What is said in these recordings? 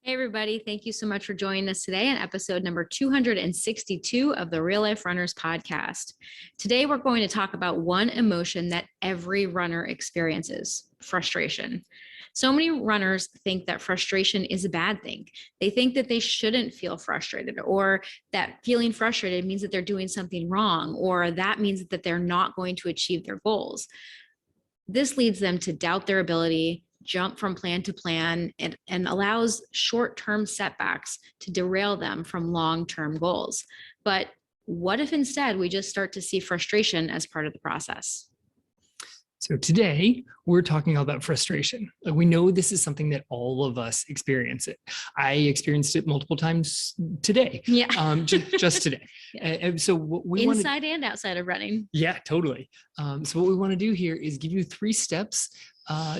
Hey, everybody. Thank you so much for joining us today on episode number 262 of the Real Life Runners podcast. Today, we're going to talk about one emotion that every runner experiences: frustration. So many runners think that frustration is a bad thing. They think that they shouldn't feel frustrated, or that feeling frustrated means that they're doing something wrong, or that means that they're not going to achieve their goals. This leads them to doubt their ability, jump from plan to plan, and allows short-term setbacks to derail them from long-term goals. But what if instead we just start to see frustration as part of the process? So today we're talking all about frustration. We know this is something that all of us experience it. I experienced it multiple times today. Yeah. Just today. Yeah. And so what we inside and outside of running. Yeah, totally. So what we want to do here is give you 3 steps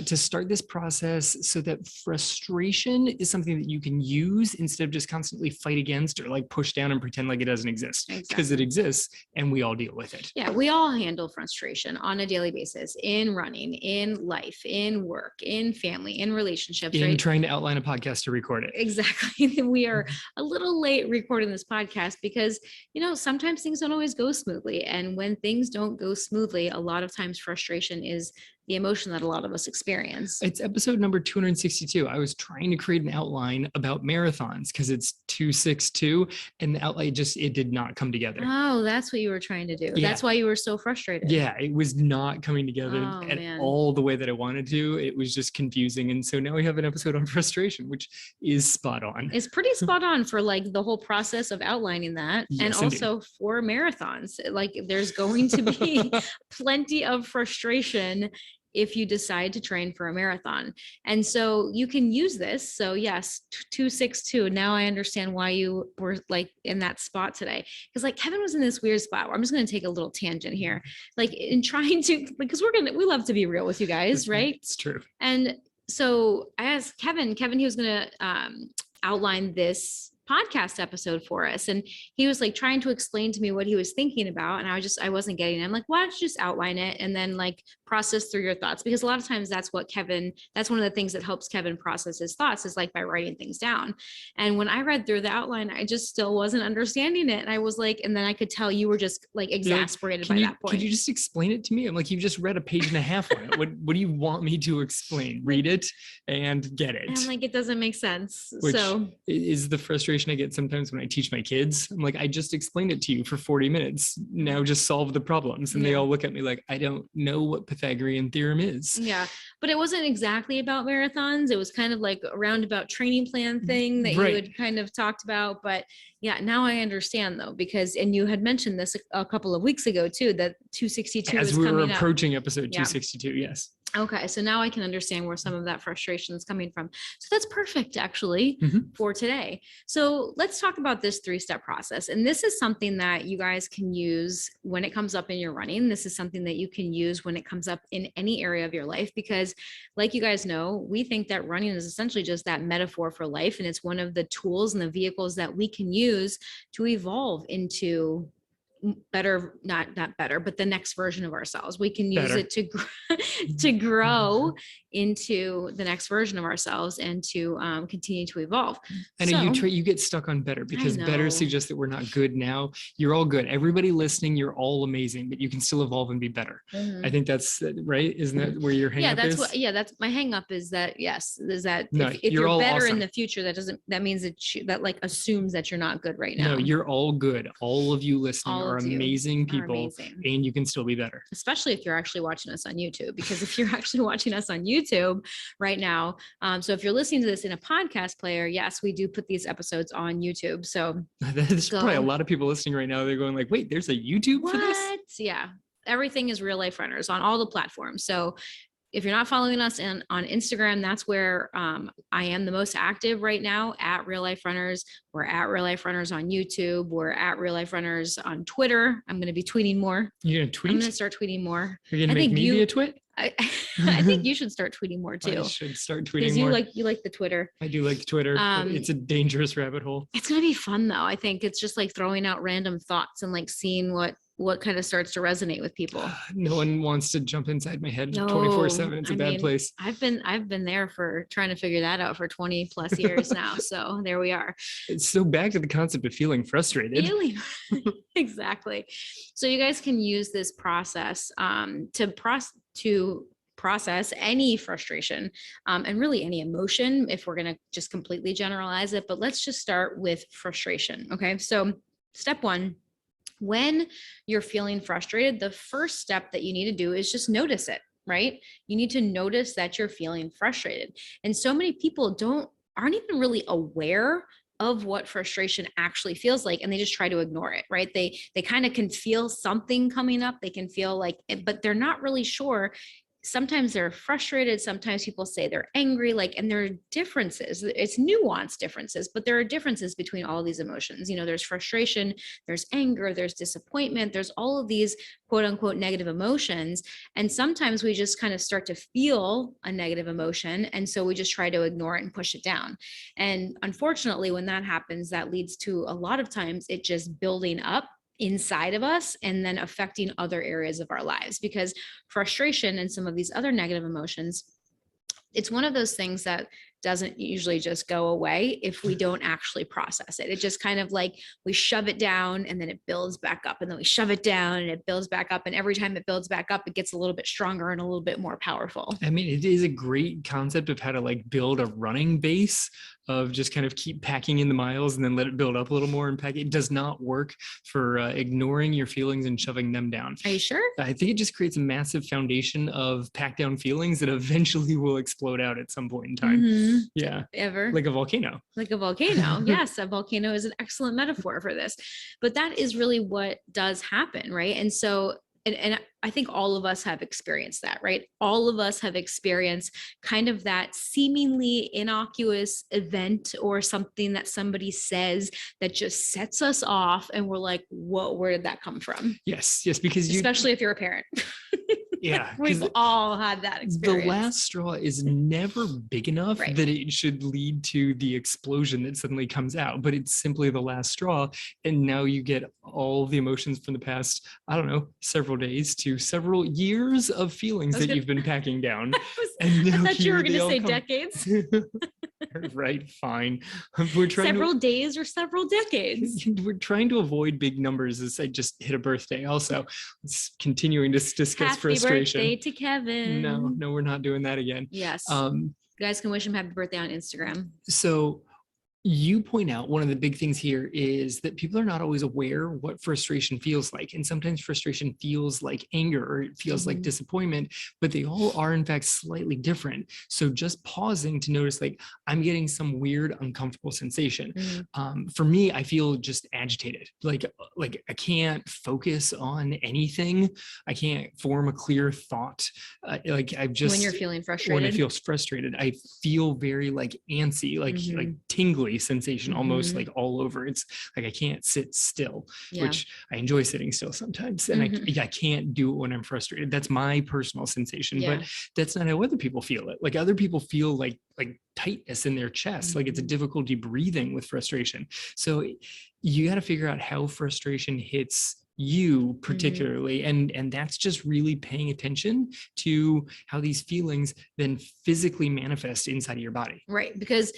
to start this process so that frustration is something that you can use instead of just constantly fight against or like push down and pretend like it doesn't exist, because it exists and we all deal with it. Yeah, we all handle frustration on a daily basis in running, in life, in work, in family, in relationships. In trying to outline a podcast to record it. Exactly. We are a little late recording this podcast because, sometimes things don't always go smoothly. And when things don't go smoothly, a lot of times frustration is the emotion that a lot of us experience. It's episode number 262. I was trying to create an outline about marathons because it's 262, and the outline it did not come together. Oh, that's what you were trying to do. Yeah. That's why you were so frustrated. Yeah, it was not coming together all the way that I wanted to. It was just confusing. And so now we have an episode on frustration, which is spot on. It's pretty spot on for like the whole process of outlining that. Yes, and also indeed. For marathons, like there's going to be plenty of frustration if you decide to train for a marathon. And so you can use this. So yes, 262. Now I understand why you were like in that spot today. Because like Kevin was in this weird spot where I'm just going to take a little tangent here. Like in trying to, because we love to be real with you guys, right? It's true. And so I asked Kevin, he was going to outline this podcast episode for us. And he was like trying to explain to me what he was thinking about. And I wasn't getting it. I'm like, why don't you just outline it and then like process through your thoughts? Because a lot of times that's one of the things that helps Kevin process his thoughts is like by writing things down. And when I read through the outline, I just still wasn't understanding it. And I was like, and then I could tell you were just like exasperated by that point. Could you just explain it to me? I'm like, you've just read a page and a half on it. What do you want me to explain? Read it and get it. And I'm like, it doesn't make sense. Which so is the frustration I get sometimes when I teach my kids. I'm like, I just explained it to you for 40 minutes. Now just solve the problems. And they all look at me like, I don't know what Pythagorean theorem is. Yeah. But it wasn't exactly about marathons. It was kind of like a roundabout training plan thing that you had kind of talked about. But yeah, now I understand though, and you had mentioned this a couple of weeks ago too, that 262 as we were approaching episode 262. Yes. Okay, so now I can understand where some of that frustration is coming from. So that's perfect, actually, for today. So let's talk about this 3-step process. And this is something that you guys can use when it comes up in your running. This is something that you can use when it comes up in any area of your life, because like you guys know, we think that running is essentially just that metaphor for life. And it's one of the tools and the vehicles that we can use to evolve into better, not better, but the next version of ourselves. We can use it to grow into the next version of ourselves and to continue to evolve. And you get stuck on better because better suggests that we're not good now. You're all good. Everybody listening, you're all amazing, but you can still evolve and be better. I think that's right. Isn't that where your hang up is? That's my hang up is that, yes, is that if you're better awesome in the future, that means that like assumes that you're not good right now. No, you're all good. All of you listening are amazing people, and you can still be better. Especially if you're actually watching us on YouTube, because if you're actually watching us on YouTube right now, so if you're listening to this in a podcast player, yes, we do put these episodes on YouTube. So there's probably a lot of people listening right now. They're going like, wait, there's a YouTube for this? Yeah. Everything is Real Life Runners on all the platforms. So if you're not following us on Instagram, that's where I am the most active right now, at Real Life Runners. We're at Real Life Runners on YouTube. We're at Real Life Runners on Twitter. I'm going to be tweeting more. You're going to tweet? I'm going to start tweeting more. You're going to make me be a twit? I think you should start tweeting more too. I should start tweeting more. Because you like the Twitter. I do like Twitter. But it's a dangerous rabbit hole. It's going to be fun though. I think it's just like throwing out random thoughts and like seeing what what kind of starts to resonate with people? No one wants to jump inside my head No, 24/7. It's a I bad mean, place. I've been there for trying to figure that out for 20 plus years now. So there we are. So back to the concept of feeling frustrated. Feeling exactly. So you guys can use this process to process any frustration and really any emotion if we're going to just completely generalize it. But let's just start with frustration. Okay. So step one, when you're feeling frustrated, the first step that you need to do is just notice it, right? You need to notice that you're feeling frustrated. And so many people aren't even really aware of what frustration actually feels like, and they just try to ignore it, right? They kind of can feel something coming up. They can feel like it, but they're not really sure. Sometimes they're frustrated. Sometimes people say they're angry, and there are differences. It's nuanced differences, but there are differences between all of these emotions. There's frustration, there's anger, there's disappointment, there's all of these quote unquote negative emotions. And sometimes we just kind of start to feel a negative emotion. And so we just try to ignore it and push it down. And unfortunately, when that happens, that leads to a lot of times it just building up inside of us and then affecting other areas of our lives, because frustration and some of these other negative emotions, it's one of those things that doesn't usually just go away if we don't actually process it. It just kind of like we shove it down and then it builds back up, and then we shove it down and it builds back up. And every time it builds back up, it gets a little bit stronger and a little bit more powerful. I mean, it is a great concept of how to build a running base of just kind of keep packing in the miles and then let it build up a little more and pack. It does not work for ignoring your feelings and shoving them down. Are you sure? I think it just creates a massive foundation of packed down feelings that eventually will explode out at some point in time. Mm-hmm. Yeah. Ever. Like a volcano. Like a volcano. Yes, a volcano is an excellent metaphor for this. But that is really what does happen, right? And so, and I think all of us have experienced that, right? All of us have experienced kind of that seemingly innocuous event or something that somebody says that just sets us off. And we're like, whoa, where did that come from? Yes, because especially if you're a parent. Yeah. We've all had that experience. The last straw is never big enough right. that it should lead to the explosion that suddenly comes out, but it's simply the last straw. And now you get all the emotions from the past, I don't know, several days to several years of feelings that you've been packing down. I thought you were going to say decades. Right, fine. We're trying several days or several decades. We're trying to avoid big numbers as I just hit a birthday. Also, it's continuing to discuss happy frustration. Happy birthday to Kevin. No, we're not doing that again. Yes. You guys can wish him happy birthday on Instagram. So you point out one of the big things here is that people are not always aware what frustration feels like. And sometimes frustration feels like anger or it feels like disappointment, but they all are in fact slightly different. So just pausing to notice, I'm getting some weird, uncomfortable sensation. For me, I feel just agitated. Like I can't focus on anything. I can't form a clear thought. When you're feeling frustrated. When I feel frustrated, I feel very antsy, like tingly sensation, almost like all over. It's like I can't sit still, which I enjoy sitting still sometimes, and I can't do it when I'm frustrated. That's my personal sensation, but that's not how other people feel it. Like other people feel like tightness in their chest, like it's a difficulty breathing with frustration. So you got to figure out how frustration hits you particularly, and that's just really paying attention to how these feelings then physically manifest inside of your body. Right, because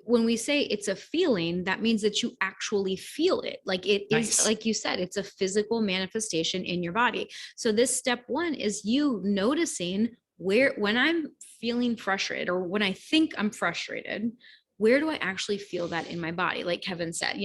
when we say it's a feeling, that means that you actually feel it. Like it is, like you said, it's a physical manifestation in your body. So this step one is you noticing when I'm feeling frustrated or when I think I'm frustrated, where do I actually feel that in my body? Like Kevin said,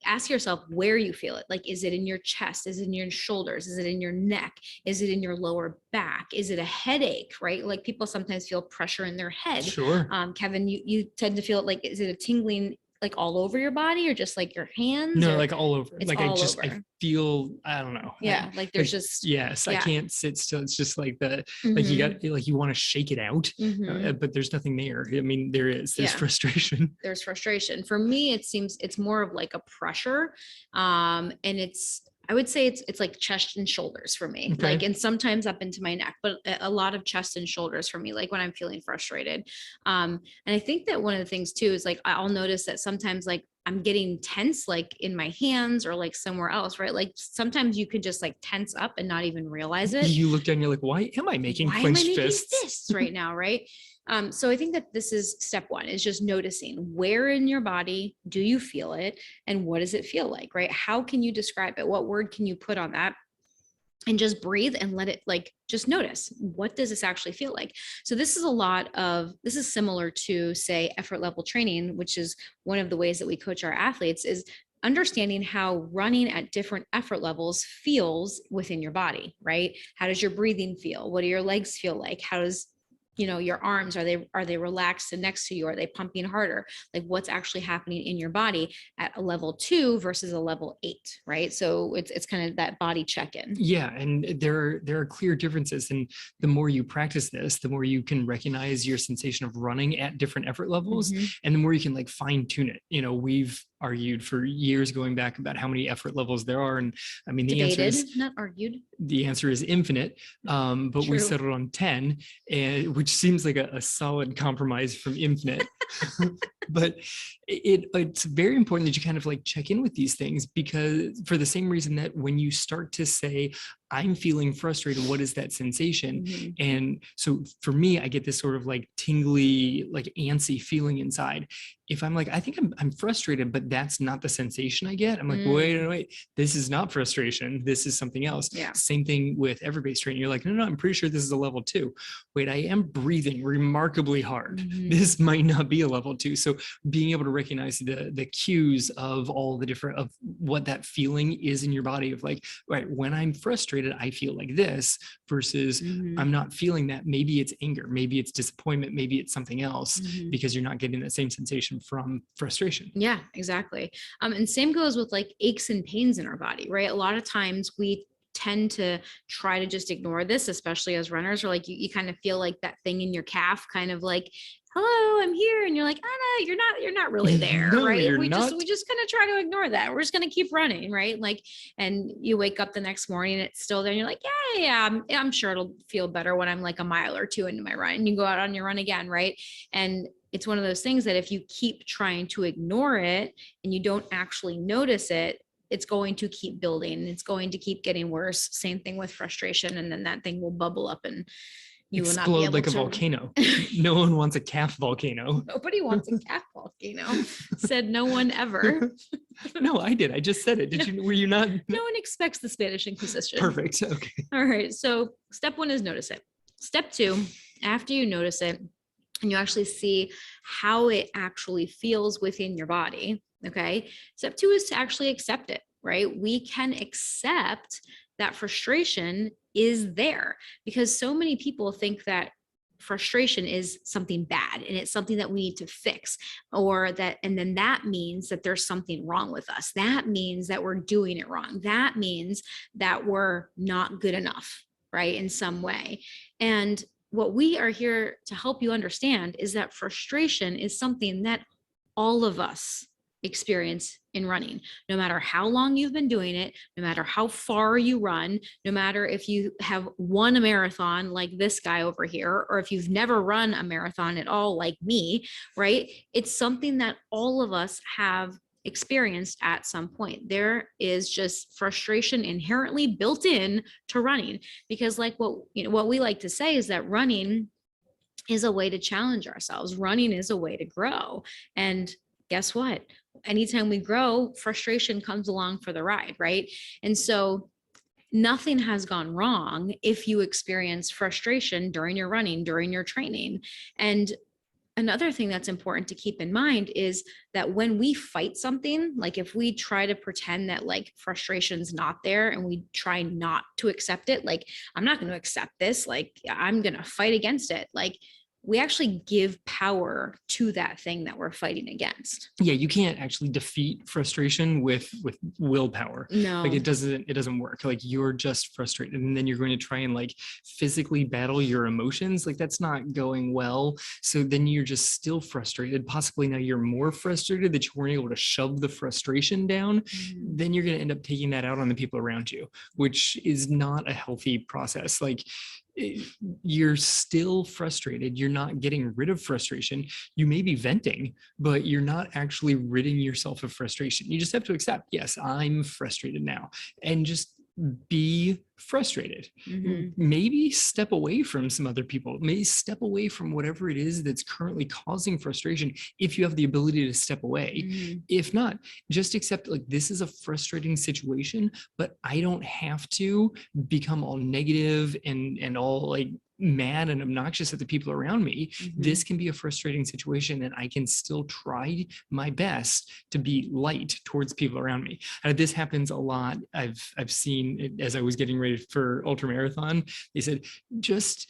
ask yourself where you feel it. Like, is it in your chest? Is it in your shoulders? Is it in your neck? Is it in your lower back? Is it a headache, right? Like people sometimes feel pressure in their head. Sure. Kevin, you tend to feel it is it a tingling all over your body or just like your hands? No, all over. It's all over. I feel, I don't know. Yeah. There's just. Yes. I can't sit still. It's just like you want to shake it out, but there's nothing there. I mean, there's frustration. There's frustration. For me, it seems it's more of like a pressure. And I would say it's like chest and shoulders for me, and sometimes up into my neck, but a lot of chest and shoulders for me, like when I'm feeling frustrated. And I think that one of the things too is I'll notice that sometimes I'm getting tense, like in my hands or like somewhere else, right? Like sometimes you could just like tense up and not even realize it. You look down, you're like, why am I making Why am I clenched making fists? fists right now, right? So I think that this is step one, is just noticing where in your body do you feel it and what does it feel like, right? How can you describe it? What word can you put on that? And just breathe and let it, like, just notice, what does this actually feel like? So this is similar to, say, effort level training, which is one of the ways that we coach our athletes, is understanding how running at different effort levels feels within your body, right? How does your breathing feel? What do your legs feel like? How does, your arms, are they relaxed and next to you? Are they pumping harder? Like, what's actually happening in your body at a level 2 versus a level 8, right? So it's kind of that body check-in. Yeah, and there are clear differences, and the more you practice this, the more you can recognize your sensation of running at different effort levels, and the more you can like fine tune it. We've argued for years going back about how many effort levels there are, and I mean Debated, not argued. The answer is infinite, but we True. settled on 10, which seems like a solid compromise from infinite. But it's very important that you kind of like check in with these things, because for the same reason that when you start to say, I'm feeling frustrated, what is that sensation? And so for me, I get this sort of like tingly, like antsy feeling inside. If I'm like, I think I'm frustrated, but that's not the sensation I get. I'm like, wait, this is not frustration. This is something else. Yeah. Same thing with everybody's training. You're like, no, I'm pretty sure this is a level 2. Wait, I am breathing remarkably hard. This might not be a level 2. So being able to recognize the cues of all the different, of what that feeling is in your body, of like, right, when I'm frustrated, I feel like this, versus I'm not feeling that. Maybe it's anger, maybe it's disappointment, maybe it's something else, because you're not getting that same sensation from frustration. Yeah, exactly. And same goes with like aches and pains in our body, right? A lot of times we tend to try to just ignore this, especially as runners, or like you kind of feel like that thing in your calf, kind of like, hello, I'm here. And you're like, oh no, you're not really there. No, right. You're we not. just kind of try to ignore that. We're just going to keep running. Right. Like, and you wake up the next morning and it's still there. And you're like, yeah, I'm sure it'll feel better when I'm like a mile or 2 into my run, and you go out on your run again. Right. And it's one of those things that if you keep trying to ignore it and you don't actually notice it, it's going to keep building and it's going to keep getting worse. Same thing with frustration. And then that thing will bubble up and you will not be able like to. A volcano. No one wants a calf volcano. Nobody wants a calf volcano. Said no one ever. No, I did. I just said it. Did you? Were you not? No one expects the Spanish Inquisition. Perfect. Okay. All right. So step 1 is notice it. Step 2, after you notice it and you actually see how it actually feels within your body. Okay. Step 2 is to actually accept it, right? We can accept that frustration is there, because so many people think that frustration is something bad and it's something that we need to fix, and then that means that there's something wrong with us. That means that we're doing it wrong. That means that we're not good enough, right? In some way. And what we are here to help you understand is that frustration is something that all of us experience in running, no matter how long you've been doing it, no matter how far you run, no matter if you have won a marathon like this guy over here, or if you've never run a marathon at all like me, right? It's something that all of us have experienced at some point. There is just frustration inherently built in to running, because like what we like to say is that running is a way to challenge ourselves. Running is a way to grow. And guess what? Anytime we grow, frustration comes along for the ride, right? And so nothing has gone wrong if you experience frustration during your running, during your training. And another thing that's important to keep in mind is that when we fight something, like if we try to pretend that like frustration's not there and we try not to accept it, like, I'm not going to accept this, like I'm going to fight against it, like we actually give power to that thing that we're fighting against. Yeah, you can't actually defeat frustration with willpower. No. Like it doesn't work. Like you're just frustrated and then you're going to try and like physically battle your emotions. Like that's not going well. So then you're just still frustrated. Possibly now you're more frustrated that you weren't able to shove the frustration down. Then you're going to end up taking that out on the people around you, which is not a healthy process. Like you're still frustrated. You're not getting rid of frustration. You may be venting, but you're not actually ridding yourself of frustration. You just have to accept, yes, I'm frustrated now, and just be frustrated. Maybe step away from some other people, maybe step away from whatever it is that's currently causing frustration if you have the ability to step away. If not, just accept, like, this is a frustrating situation, but I don't have to become all negative and all like mad and obnoxious at the people around me. This can be a frustrating situation, and I can still try my best to be light towards people around me. This happens a lot. I've seen it as I was getting ready for ultra marathon. They said, just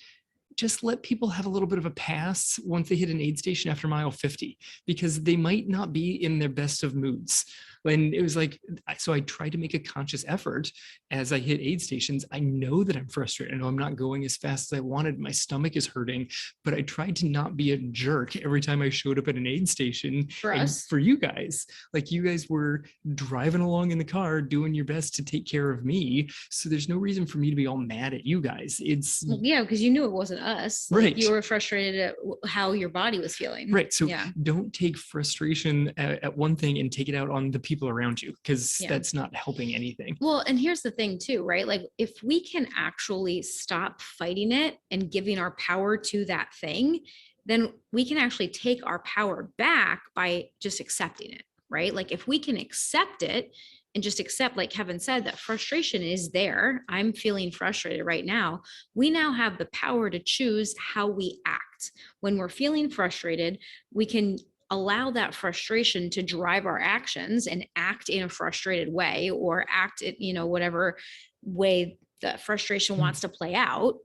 let people have a little bit of a pass once they hit an aid station after mile 50, because they might not be in their best of moods. When it was like, so I tried to make a conscious effort as I hit aid stations. I know that I'm frustrated. I know I'm not going as fast as I wanted. My stomach is hurting, but I tried to not be a jerk every time I showed up at an aid station. For and us, for you guys, like, you guys were driving along in the car, doing your best to take care of me. So there's no reason for me to be all mad at you guys. It's yeah, because you knew it wasn't us. Like, right. You were frustrated at how your body was feeling. Right. So yeah. don't take frustration at one thing and take it out on the people around you, because that's not helping anything. Well, and here's the thing too, right? Like, if we can actually stop fighting it and giving our power to that thing, then we can actually take our power back by just accepting it, right? Like, if we can accept it and just accept, like Kevin said, that frustration is there. I'm feeling frustrated right now. We now have the power to choose how we act. When we're feeling frustrated, we can allow that frustration to drive our actions and act in a frustrated way, or act in, whatever way the frustration wants to play out.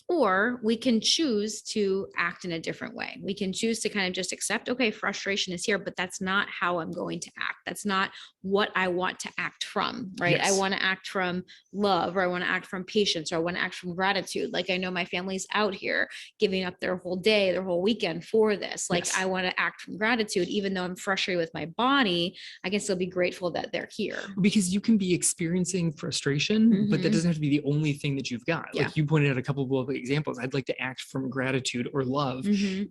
Or we can choose to act in a different way. We can choose to kind of just accept, okay, frustration is here, but that's not how I'm going to act. That's not what I want to act from, right? Yes. I want to act from love, or I want to act from patience, or I want to act from gratitude. Like, I know my family's out here giving up their whole day, their whole weekend for this. Like, Yes. I want to act from gratitude. Even though I'm frustrated with my body, I can still be grateful that they're here. Because you can be experiencing frustration, but that doesn't have to be the only thing that you've got. Yeah. Like, you pointed out a couple of examples. I'd like to act from gratitude or love.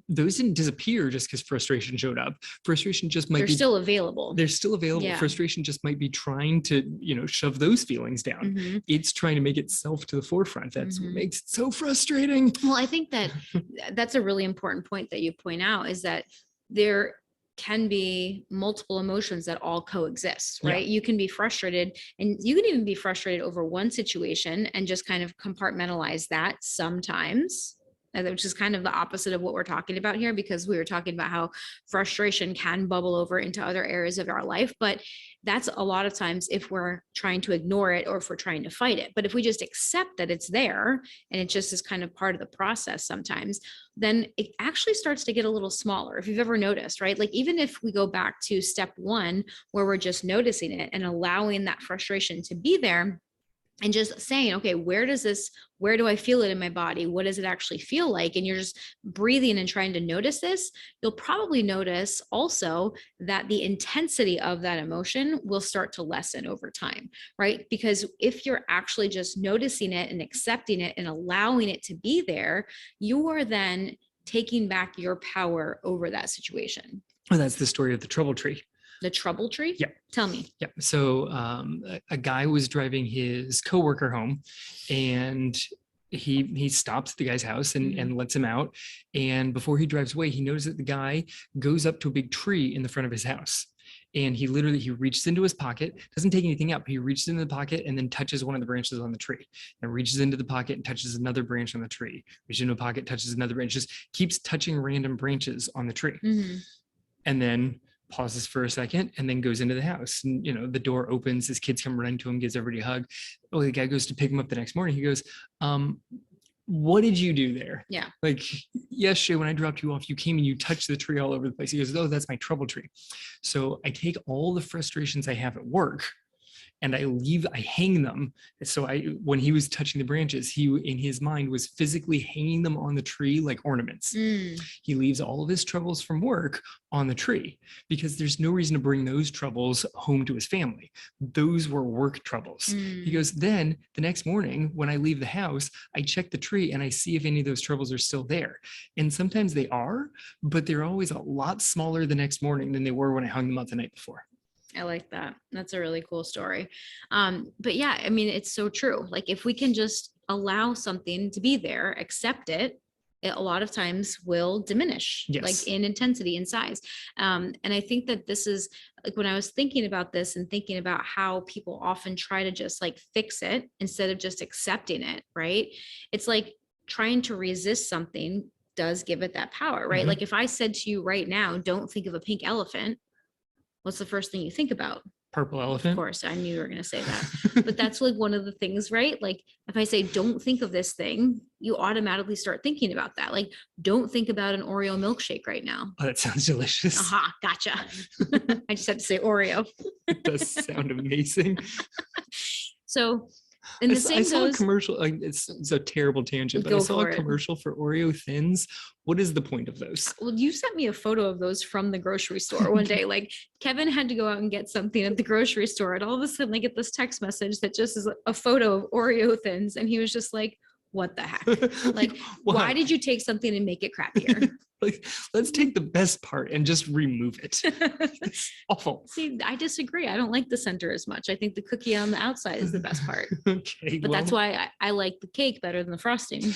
Those didn't disappear just because frustration showed up. Frustration just might be still available. They're still available. Yeah. Frustration just might be trying to, shove those feelings down. It's trying to make itself to the forefront. That's what makes it so frustrating. Well, I think that that's a really important point that you point out, is that there can be multiple emotions that all coexist, right? You can be frustrated, and you can even be frustrated over one situation and just kind of compartmentalize that sometimes, which is kind of the opposite of what we're talking about here, because we were talking about how frustration can bubble over into other areas of our life. But that's a lot of times if we're trying to ignore it, or if we're trying to fight it. But if we just accept that it's there and it just is kind of part of the process sometimes, then it actually starts to get a little smaller. If you've ever noticed, right? Like, even if we go back to step one, where we're just noticing it and allowing that frustration to be there, and just saying, okay, where do I feel it in my body? What does it actually feel like? And you're just breathing and trying to notice this. You'll probably notice also that the intensity of that emotion will start to lessen over time, right? Because if you're actually just noticing it and accepting it and allowing it to be there, you are then taking back your power over that situation. Well, that's the story of the trouble tree. The trouble tree? Yeah. Tell me. Yeah. So a guy was driving his coworker home, and he stops at the guy's house and lets him out. And before he drives away, he notices that the guy goes up to a big tree in the front of his house. And he reaches into his pocket, doesn't take anything out, but he reaches into the pocket and then touches one of the branches on the tree, and reaches into the pocket and touches another branch on the tree, reaches into a pocket, touches another branch, just keeps touching random branches on the tree. And then pauses for a second and then goes into the house. And, the door opens, his kids come running to him, gives everybody a hug. Oh, the guy goes to pick him up the next morning. He goes, what did you do there? Yeah. Like, yesterday when I dropped you off, you came and you touched the tree all over the place. He goes, oh, that's my trouble tree. So I take all the frustrations I have at work and I hang them. So when he was touching the branches, he in his mind was physically hanging them on the tree like ornaments. He leaves all of his troubles from work on the tree because there's no reason to bring those troubles home to his family. Those were work troubles. He goes, then the next morning when I leave the house, I check the tree and I see if any of those troubles are still there. And sometimes they are, but they're always a lot smaller the next morning than they were when I hung them up the night before. I like that. That's a really cool story. But yeah, I mean, it's so true. Like if we can just allow something to be there, accept it, it a lot of times will diminish, Yes. like in intensity and size. And I think that this is like when I was thinking about this and thinking about how people often try to just like fix it instead of just accepting it, right? It's like trying to resist something does give it that power, right? Like if I said to you right now, don't think of a pink elephant, what's the first thing you think about? Purple elephant. Of course, I knew you were going to say that. But that's like one of the things, right? Like if I say, don't think of this thing, you automatically start thinking about that. Like, don't think about an Oreo milkshake right now. Oh, that sounds delicious. Aha, gotcha. I just had to say Oreo. It does sound amazing. So, and the same I saw goes. a commercial. It's a terrible tangent, but I saw a commercial for Oreo Thins. What is the point of those? Well, you sent me a photo of those from the grocery store one day. Like Kevin had to go out and get something at the grocery store, and all of a sudden I get this text message that just is a photo of Oreo Thins, and he was just like, "What the heck? Like, why did you take something and make it crappier?" Like, let's take the best part and just remove it. It's awful. See, I disagree. I don't like the center as much. I think the cookie on the outside is the best part. Okay, but that's why I like the cake better than the frosting.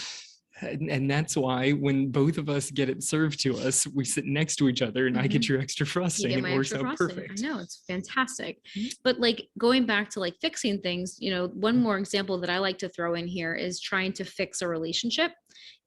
And that's why when both of us get it served to us, we sit next to each other and I get your extra frosting. You get my it works extra out frosting. perfect. I know, it's fantastic. But like going back to like fixing things, you know, one more example that I like to throw in here is trying to fix a relationship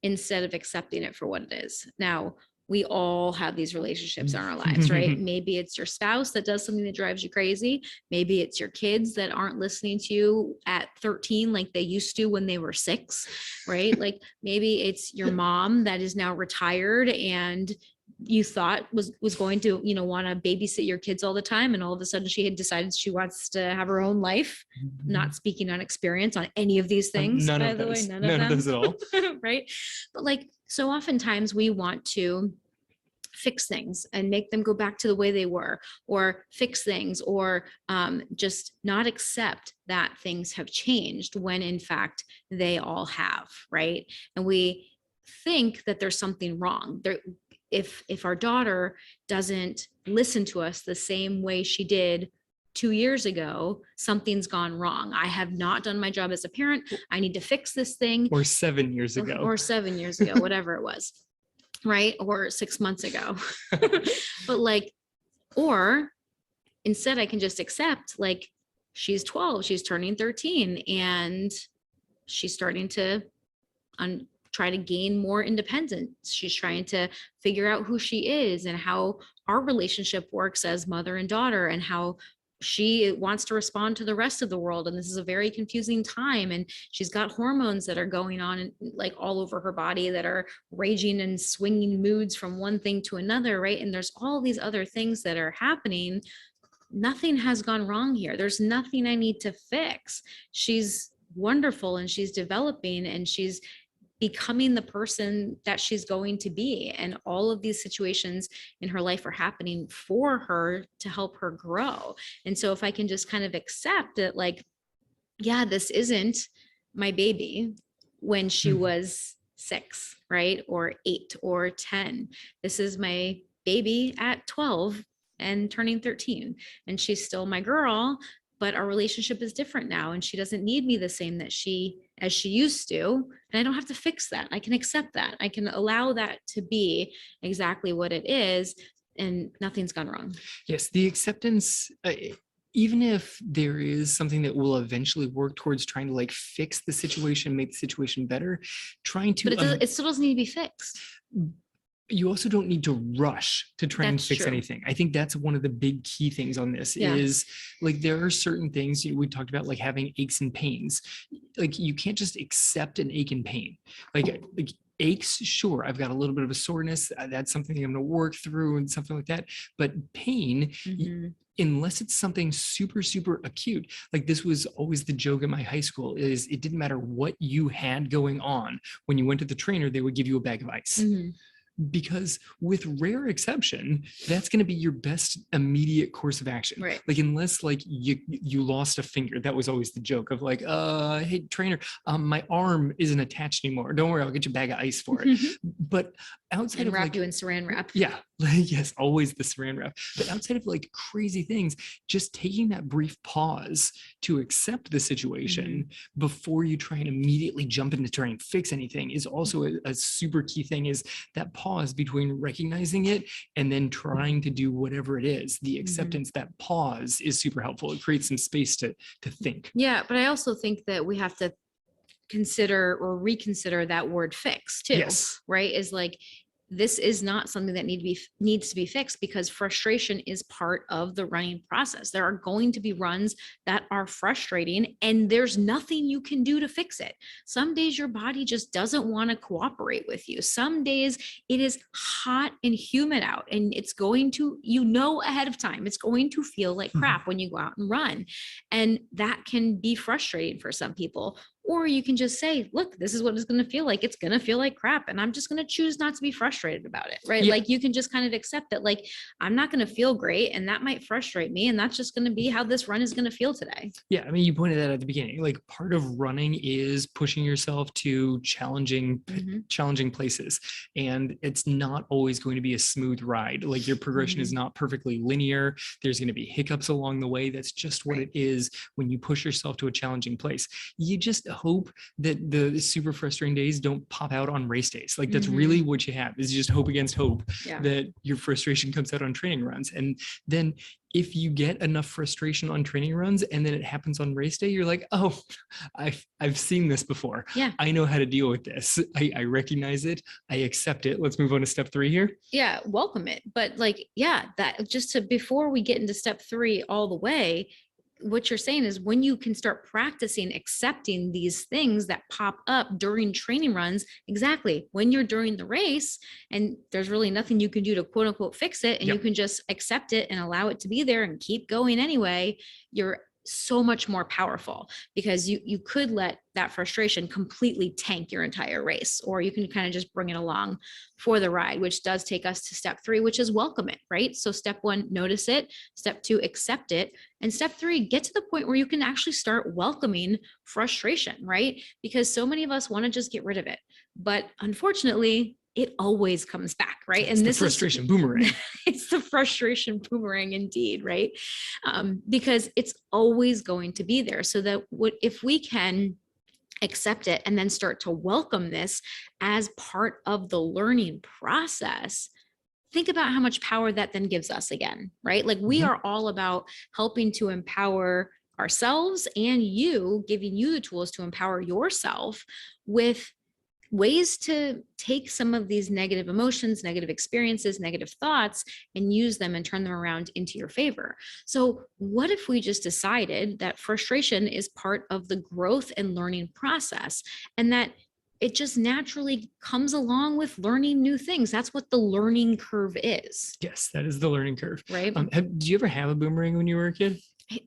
instead of accepting it for what it is. Now, we all have these relationships in our lives, right? Maybe it's your spouse that does something that drives you crazy. Maybe it's your kids that aren't listening to you at 13 like they used to when they were 6, right? Like maybe it's your mom that is now retired and you thought was going to, you know, want to babysit your kids all the time. And all of a sudden she had decided she wants to have her own life, not speaking on experience on any of these things, None by of the those. way, None of those at all. right? But like, so oftentimes we want to fix things and make them go back to the way they were, or fix things, or just not accept that things have changed when in fact they all have, right? And we think that there's something wrong there. If our daughter doesn't listen to us the same way she did 2 years ago, something's gone wrong. I have not done my job as a parent. I need to fix this thing. Or 7 years ago. Or 7 years ago, whatever it was. Right? Or 6 months ago. But like, or instead I can just accept, like, she's 12, she's turning 13, and she's starting to try to gain more independence. She's trying to figure out who she is and how our relationship works as mother and daughter, and how she wants to respond to the rest of the world. And this is a very confusing time. And she's got hormones that are going on and like all over her body that are raging and swinging moods from one thing to another, right? And there's all these other things that are happening. Nothing has gone wrong here. There's nothing I need to fix. She's wonderful and she's developing and she's becoming the person that she's going to be. And all of these situations in her life are happening for her to help her grow. And so if I can just kind of accept that, like, yeah, this isn't my baby when she was 6, right? Or 8 or 10. This is my baby at 12 and turning 13. And she's still my girl, but our relationship is different now. And she doesn't need me the same as she used to. And I don't have to fix that. I can accept that. I can allow that to be exactly what it is. And nothing's gone wrong. Yes, the acceptance, even if there is something that will eventually work towards trying to like fix the situation, make the situation better, trying to. But it still doesn't need to be fixed. You also don't need to rush to try and fix true. anything. I think that's one of the big key things on this is like, there are certain things we talked about, like having aches and pains. Like you can't just accept an ache and pain. Like aches, sure, I've got a little bit of a soreness. That's something I'm going to work through and something like that. But pain, unless it's something super, super acute, like this was always the joke at my high school, is it didn't matter what you had going on. When you went to the trainer, they would give you a bag of ice. Because with rare exception, that's going to be your best immediate course of action. Right. Like unless like you lost a finger, that was always the joke of like, hey trainer, my arm isn't attached anymore. Don't worry, I'll get you a bag of ice for it. But outside And of wrap like, you in saran wrap. yeah, yes, always the saran wrap. But outside of like crazy things, just taking that brief pause to accept the situation before you try and immediately jump into trying to fix anything is also a super key thing, is that pause between recognizing it and then trying to do whatever it is. The acceptance, that pause is super helpful. It creates some space to think. Yeah, but I also think that we have to consider or reconsider that word fix too. Yes. Right? Is like, this is not something that needs to be fixed, because frustration is part of the running process. There are going to be runs that are frustrating and there's nothing you can do to fix it. Some days your body just doesn't want to cooperate with you. Some days it is hot and humid out, and it's going to, ahead of time, it's going to feel like crap when you go out and run. And that can be frustrating for some people. Or you can just say, look, this is what it's going to feel like. It's going to feel like crap. And I'm just going to choose not to be frustrated about it. Right. Yeah. Like you can just kind of accept that, like, I'm not going to feel great and that might frustrate me. And that's just going to be how this run is going to feel today. Yeah. I mean, you pointed that at the beginning, like part of running is pushing yourself to challenging places. And it's not always going to be a smooth ride. Like your progression is not perfectly linear. There's going to be hiccups along the way. That's just what it is when you push yourself to a challenging place. You just hope that the super frustrating days don't pop out on race days. Like that's really what you have, is just hope against hope that your frustration comes out on training runs. And then if you get enough frustration on training runs and then it happens on race day, you're like, oh, I've seen this before. Yeah. I know how to deal with this. I recognize it. I accept it. Let's move on to step 3 here. Yeah. Welcome it. But like, that just to, before we get into step 3 all the way, what you're saying is when you can start practicing accepting these things that pop up during training runs, exactly when you're during the race and there's really nothing you can do to quote unquote fix it, and you can just accept it and allow it to be there and keep going anyway, you're so much more powerful, because you could let that frustration completely tank your entire race, or you can kind of just bring it along for the ride, which does take us to step 3, which is welcome it, right? So step 1, notice it. Step 2, accept it. And step 3, get to the point where you can actually start welcoming frustration, right? Because so many of us want to just get rid of it, but unfortunately, it always comes back, right? It's the frustration boomerang. It's the frustration boomerang indeed, right? Because it's always going to be there. So that if we can accept it and then start to welcome this as part of the learning process, think about how much power that then gives us again, right? Like we are all about helping to empower ourselves and you, giving you the tools to empower yourself with ways to take some of these negative emotions, negative experiences, negative thoughts, and use them and turn them around into your favor. So what if we just decided that frustration is part of the growth and learning process, and that it just naturally comes along with learning new things? That's what the learning curve is. Yes, that is the learning curve. Right. Did you ever have a boomerang when you were a kid?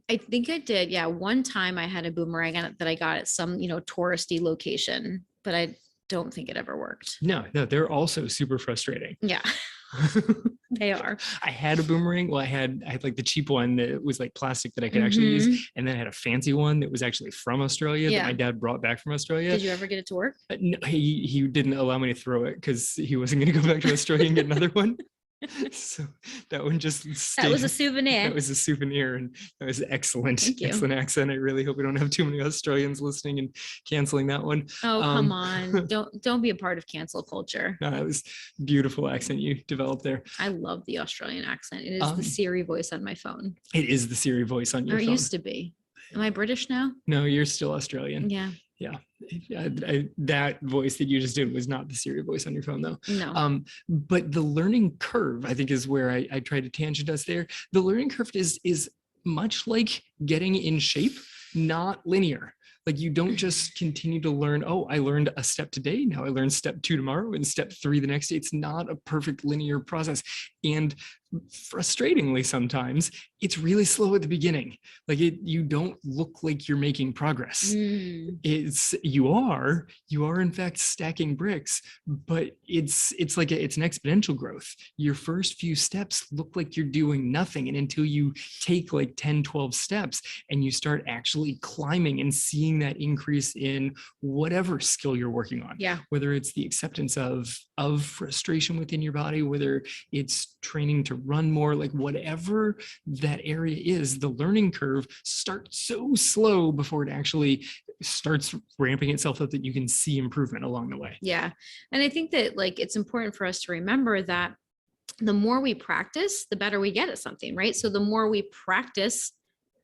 I think I did. Yeah. One time I had a boomerang that I got at some, touristy location, but I don't think it ever worked. No, they're also super frustrating. Yeah, they are. I had a boomerang. Well, I had like the cheap one that was like plastic that I could actually use. And then I had a fancy one that was actually from Australia that my dad brought back from Australia. Did you ever get it to work? No, he didn't allow me to throw it because he wasn't going to go back to Australia and get another one. So that one just stayed. That was a souvenir. That was a souvenir, and that was excellent. Thank you. Excellent accent. I really hope we don't have too many Australians listening and canceling that one. Oh, come on. Don't be a part of cancel culture. No, that was beautiful accent you developed there. I love the Australian accent. It is the Siri voice on my phone. It is the Siri voice on your phone. It used to be. Am I British now? No, you're still Australian. Yeah. That voice that you just did was not the Siri voice on your phone, though. No. But the learning curve, I think, is where I try to tangent us there. The learning curve is much like getting in shape, not linear. Like you don't just continue to learn, oh, I learned a step today, now I learned step 2 tomorrow and step 3 the next day. It's not a perfect linear process. And frustratingly, sometimes it's really slow at the beginning. Like you don't look like you're making progress. You are in fact stacking bricks, but it's an exponential growth. Your first few steps look like you're doing nothing. And until you take like 10, 12 steps and you start actually climbing and seeing that increase in whatever skill you're working on, whether it's the acceptance of frustration within your body, whether it's training to run more, like whatever that area is, the learning curve starts so slow before it actually starts ramping itself up that you can see improvement along the way. Yeah. And I think that like, it's important for us to remember that the more we practice, the better we get at something, right? So the more we practice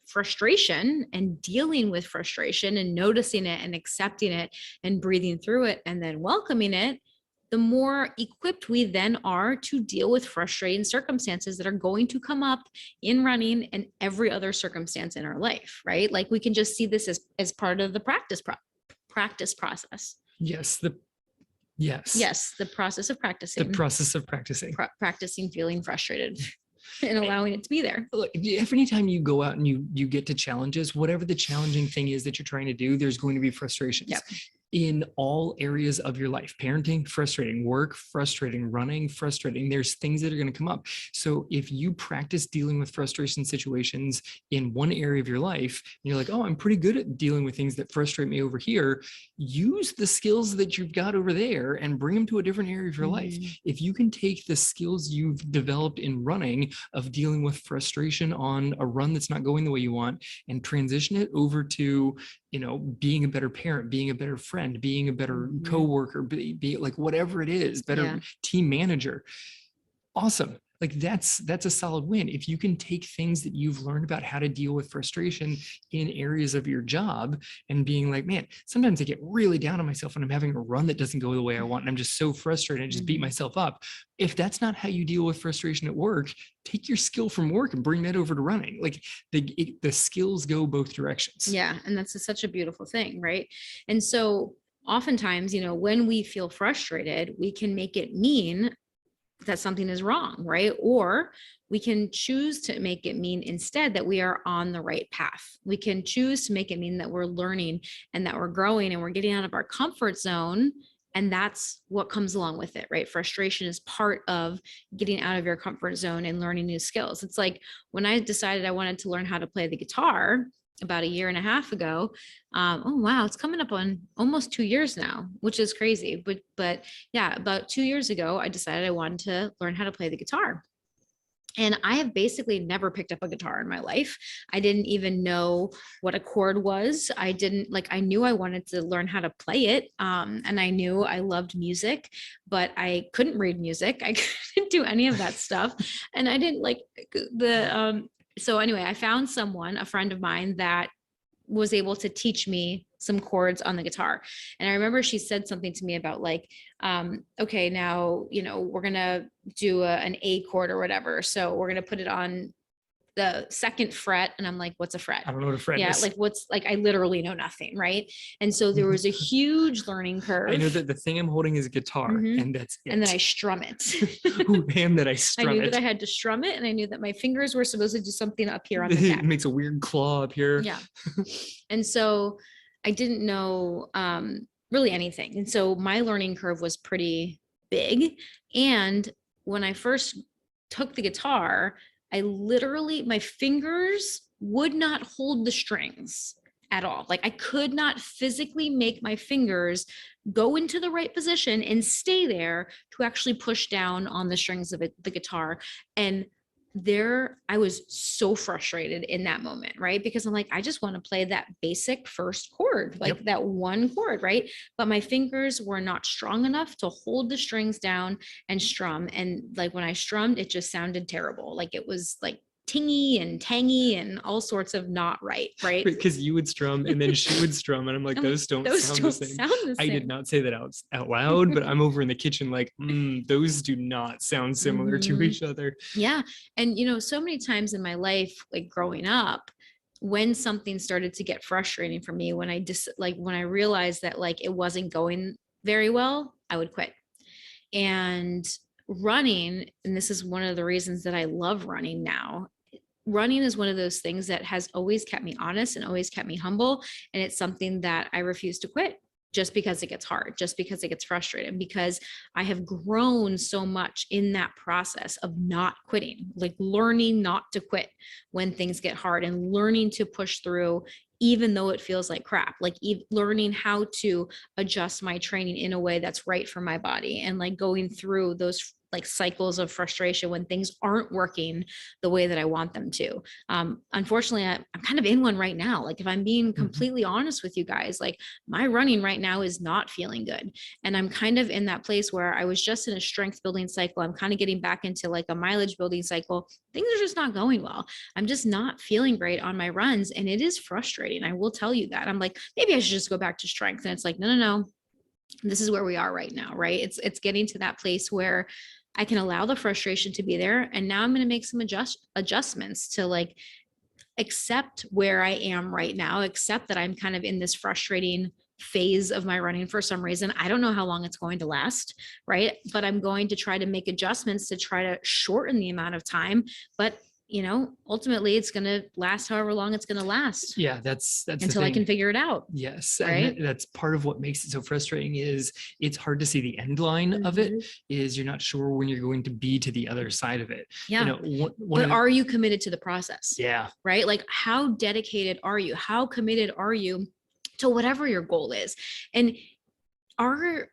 frustration and dealing with frustration and noticing it and accepting it and breathing through it and then welcoming it, the more equipped we then are to deal with frustrating circumstances that are going to come up in running and every other circumstance in our life, right? Like we can just see this as part of the practice process. Yes. The process of practicing. The process of practicing. Practicing feeling frustrated and allowing it to be there. Look, every time you go out and you get to challenges, whatever the challenging thing is that you're trying to do, there's going to be frustrations. Yep. In all areas of your life. Parenting, frustrating. Work, frustrating. Running, frustrating. There's things that are going to come up. So if you practice dealing with frustration situations in one area of your life, and you're like, oh, I'm pretty good at dealing with things that frustrate me over here, use the skills that you've got over there and bring them to a different area of your life. If you can take the skills you've developed in running of dealing with frustration on a run that's not going the way you want and transition it over to, being a better parent, being a better friend, being a better coworker, be like whatever it is, better team manager. Awesome. Like that's a solid win. If you can take things that you've learned about how to deal with frustration in areas of your job and being like, man, sometimes I get really down on myself when I'm having a run that doesn't go the way I want. And I'm just so frustrated. I just beat myself up. If that's not how you deal with frustration at work, take your skill from work and bring that over to running. Like the skills go both directions. Yeah. And that's such a beautiful thing. Right. And so oftentimes, when we feel frustrated, we can make it mean that something is wrong, right? Or we can choose to make it mean instead that we are on the right path. We can choose to make it mean that we're learning and that we're growing and we're getting out of our comfort zone. And that's what comes along with it, right? Frustration is part of getting out of your comfort zone and learning new skills. It's like when I decided I wanted to learn how to play the guitar about 1.5 years ago. Oh, wow. It's coming up on almost 2 years now, which is crazy. But yeah, about 2 years ago, I decided I wanted to learn how to play the guitar. And I have basically never picked up a guitar in my life. I didn't even know what a chord was. I knew I wanted to learn how to play it. And I knew I loved music, but I couldn't read music. I couldn't do any of that stuff. And I didn't like so anyway, I found a friend of mine that was able to teach me some chords on the guitar. And I remember she said something to me about like, okay, now, we're going to do an A chord or whatever. So we're going to put it on the 2nd fret. And I'm like, what's a fret? I don't know what a fret is. I literally know nothing. Right. And so there was a huge learning curve. I know that the thing I'm holding is a guitar and that's it. And then I strum it. Ooh, damn that I strum it. I knew that I had to strum it and I knew that my fingers were supposed to do something up here on the neck. It makes a weird claw up here. Yeah. And so I didn't know really anything. And so my learning curve was pretty big. And when I first took the guitar, my fingers would not hold the strings at all. Like I could not physically make my fingers go into the right position and stay there to actually push down on the strings of the guitar. And I was so frustrated in that moment, right? Because I'm like, I just want to play that basic first chord, like that one chord, right? But my fingers were not strong enough to hold the strings down and strum. And like when I strummed, it just sounded terrible. Like it was like tingy and tangy and all sorts of not right. Because you would strum and then she would strum and I'm like, those don't sound the same. I did not say that out loud, but I'm over in the kitchen like, those do not sound similar to each other. Yeah. And so many times in my life, like growing up, when something started to get frustrating for me, when when I realized that like it wasn't going very well, I would quit. And running, and this is one of the reasons that I love running now. Running is one of those things that has always kept me honest and always kept me humble. And it's something that I refuse to quit just because it gets hard, just because it gets frustrating, because I have grown so much in that process of not quitting, like learning not to quit when things get hard and learning to push through even though it feels like crap, like learning how to adjust my training in a way that's right for my body, and like going through those like cycles of frustration when things aren't working the way that I want them to. Unfortunately, I'm kind of in one right now. Like if I'm being completely honest with you guys, like my running right now is not feeling good. And I'm kind of in that place where I was just in a strength building cycle. I'm kind of getting back into like a mileage building cycle. Things are just not going well. I'm just not feeling great on my runs. And it is frustrating. I will tell you that. I'm like, maybe I should just go back to strength. And it's like, no. This is where we are right now, right? It's getting to that place where I can allow the frustration to be there. And now I'm going to make some adjustments to like accept where I am right now, accept that I'm kind of in this frustrating phase of my running for some reason. I don't know how long it's going to last, right? But I'm going to try to make adjustments to try to shorten the amount of time. But ultimately it's going to last however long it's going to last. Yeah, that's until I can figure it out. Yes. Right. And that's part of what makes it so frustrating is it's hard to see the end line of it, is you're not sure when you're going to be to the other side of it. Yeah. But are you committed to the process? Yeah. Right. Like how dedicated are you? How committed are you to whatever your goal is? And are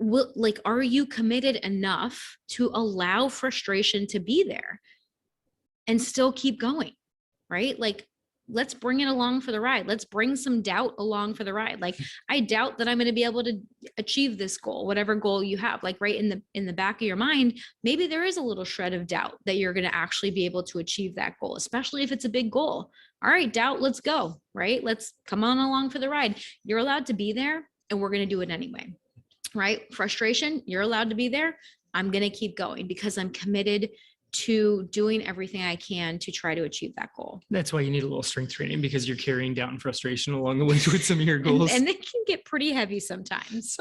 you committed enough to allow frustration to be there and still keep going? Right? Like, let's bring it along for the ride. Let's bring some doubt along for the ride. Like, I doubt that I'm going to be able to achieve this goal, whatever goal you have. Like right in the back of your mind, maybe there is a little shred of doubt that you're going to actually be able to achieve that goal, especially if it's a big goal. All right, doubt, let's go. Right? Let's come on along for the ride. You're allowed to be there, and we're going to do it anyway. Right? Frustration, you're allowed to be there. I'm going to keep going because I'm committed to doing everything I can to try to achieve that goal. That's why you need a little strength training, because you're carrying down frustration along the way with some of your goals. And they can get pretty heavy sometimes.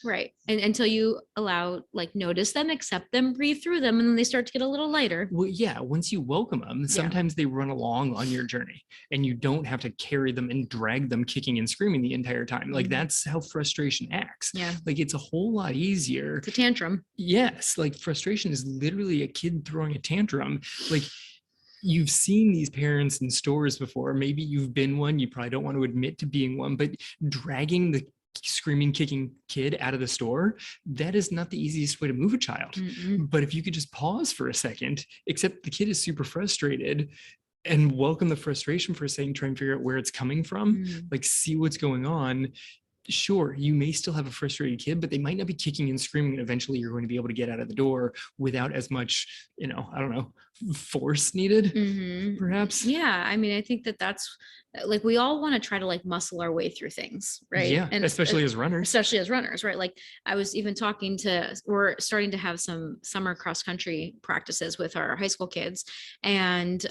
Right. And until you notice them, accept them, breathe through them, and then they start to get a little lighter. Well, yeah. Once you welcome them, sometimes they run along on your journey and you don't have to carry them and drag them kicking and screaming the entire time. Like that's how frustration acts. Yeah. Like it's a whole lot easier. It's a tantrum. Yes. Like frustration is literally a kid throwing a tantrum. Like you've seen these parents in stores before. Maybe you've been one. You probably don't want to admit to being one, but dragging the screaming, kicking kid out of the store, that is not the easiest way to move a child. But if you could just pause for a second, except the kid is super frustrated, and welcome the frustration for a second, try and figure out where it's coming from, like see what's going on. Sure, you may still have a frustrated kid, but they might not be kicking and screaming. And eventually you're going to be able to get out of the door without as much, force needed, perhaps. Yeah. I mean, I think that's like, we all want to try to like muscle our way through things, right? Yeah. And especially as runners, right? Like I was even we're starting to have some summer cross country practices with our high school kids. And,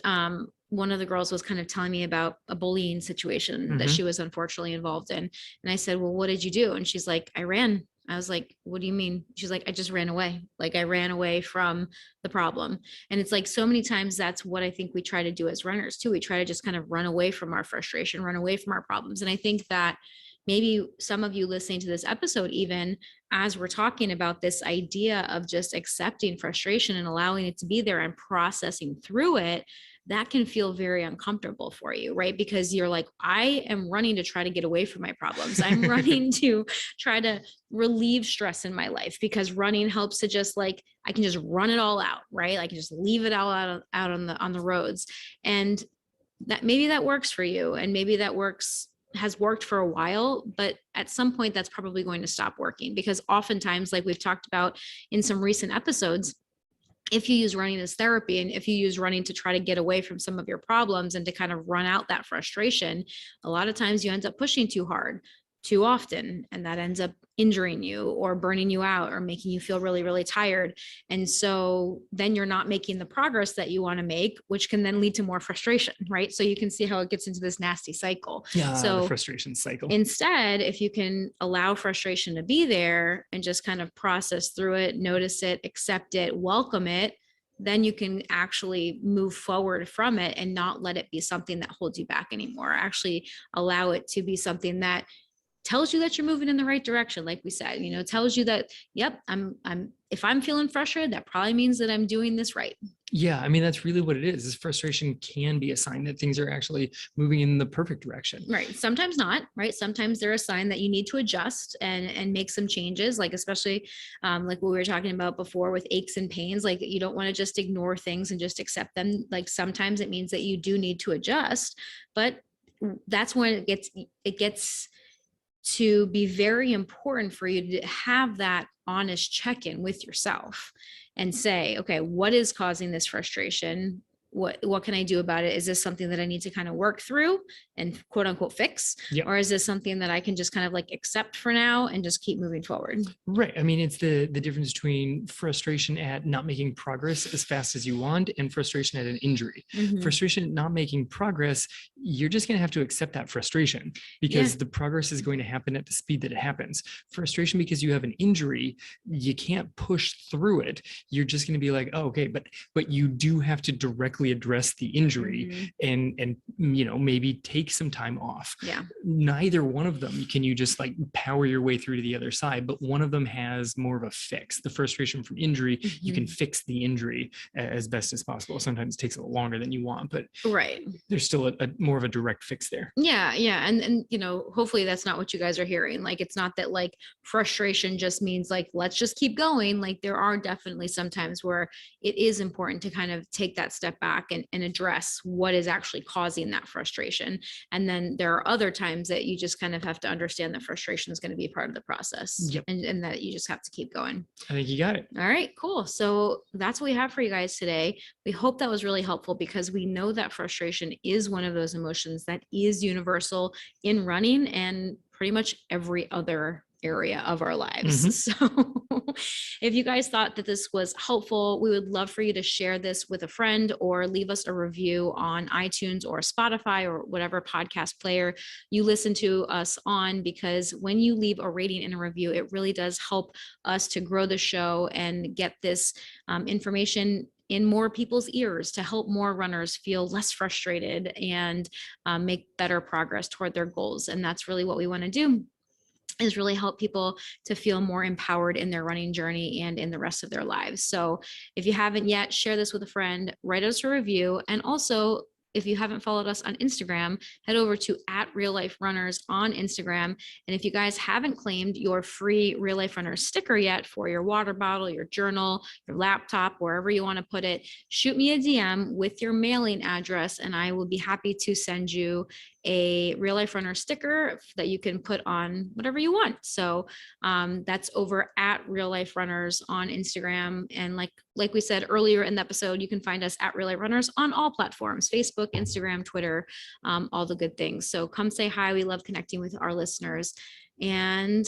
one of the girls was kind of telling me about a bullying situation that she was unfortunately involved in. And I said, well, what did you do? And she's like, I ran. I was like, what do you mean? She's like, I just ran away. Like I ran away from the problem. And it's like, so many times that's what I think we try to do as runners too. We try to just kind of run away from our frustration, run away from our problems. And I think that maybe some of you listening to this episode, even as we're talking about this idea of just accepting frustration and allowing it to be there and processing through it, that can feel very uncomfortable for you, right? Because you're like, I am running to try to get away from my problems. I'm running to try to relieve stress in my life, because running helps to just like, I can just run it all out, right? I can just leave it all out on the roads. And that maybe that works for you. And maybe that has worked for a while, but at some point that's probably going to stop working, because oftentimes, like we've talked about in some recent episodes, if you use running as therapy and if you use running to try to get away from some of your problems and to kind of run out that frustration, a lot of times you end up pushing too hard. too often, and that ends up injuring you or burning you out or making you feel really, really tired. And so then you're not making the progress that you want to make, which can then lead to more frustration, right? So you can see how it gets into this nasty cycle. Yeah, the So frustration cycle. instead, if you can allow frustration to be there and just kind of process through it, notice it, accept it, welcome it, then you can actually move forward from it and not let it be something that holds you back anymore. Actually allow it to be something that tells you that you're moving in the right direction. Like we said, tells you that, yep, if I'm feeling frustrated, that probably means that I'm doing this right. Yeah, I mean, that's really what it is. This frustration can be a sign that things are actually moving in the perfect direction. Right. Sometimes not, right? Sometimes they're a sign that you need to adjust and make some changes, like especially like what we were talking about before with aches and pains. Like you don't want to just ignore things and just accept them. Like sometimes it means that you do need to adjust, but that's when it gets to be very important for you to have that honest check-in with yourself and say, okay, what is causing this frustration? What can I do about it? Is this something that I need to kind of work through and quote unquote fix? Yep. Or is this something that I can just kind of like accept for now and just keep moving forward? Right. I mean, it's the difference between frustration at not making progress as fast as you want and frustration at an injury. Mhm. Frustration at not making progress, you're just going to have to accept that frustration because the progress is going to happen at the speed that it happens. Frustration because you have an injury, you can't push through it. You're just going to be like, oh, okay, but you do have to directly address the injury and maybe take some time off. Yeah. Neither one of them can you just like power your way through to the other side, but one of them has more of a fix. The frustration from injury, you can fix the injury as best as possible. Sometimes it takes a little longer than you want, but right, there's still a more of a direct fix there. Yeah. And hopefully that's not what you guys are hearing. Like it's not that like frustration just means like let's just keep going. Like there are definitely some times where it is important to kind of take that step back and address what is actually causing that frustration. And then there are other times that you just kind of have to understand that frustration is going to be part of the process. Yep. And that you just have to keep going. I think you got it. All right, cool. So that's what we have for you guys today. We hope that was really helpful because we know that frustration is one of those emotions that is universal in running and pretty much every other area of our lives. So if you guys thought that this was helpful, we would love for you to share this with a friend or leave us a review on iTunes or Spotify or whatever podcast player you listen to us on, because when you leave a rating and a review, it really does help us to grow the show and get this information in more people's ears to help more runners feel less frustrated and make better progress toward their goals. And that's really what we want to do, is really help people to feel more empowered in their running journey and in the rest of their lives. So if you haven't yet, share this with a friend, write us a review. And also, if you haven't followed us on Instagram, head over to @RealLifeRunners on Instagram. And if you guys haven't claimed your free Real Life Runners sticker yet for your water bottle, your journal, your laptop, wherever you want to put it, shoot me a DM with your mailing address and I will be happy to send you a Real Life Runner sticker that you can put on whatever you want. So that's over @RealLifeRunners on Instagram. And like we said earlier in the episode, you can find us @RealLifeRunners on all platforms, Facebook, Instagram, Twitter, all the good things. So come say hi. We love connecting with our listeners. And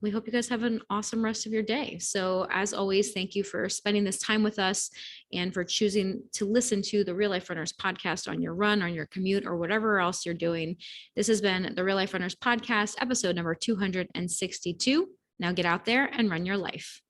we hope you guys have an awesome rest of your day. So as always, thank you for spending this time with us and for choosing to listen to the Real Life Runners podcast on your run, on your commute, or whatever else you're doing. This has been the Real Life Runners podcast, episode number 262. Now get out there and run your life.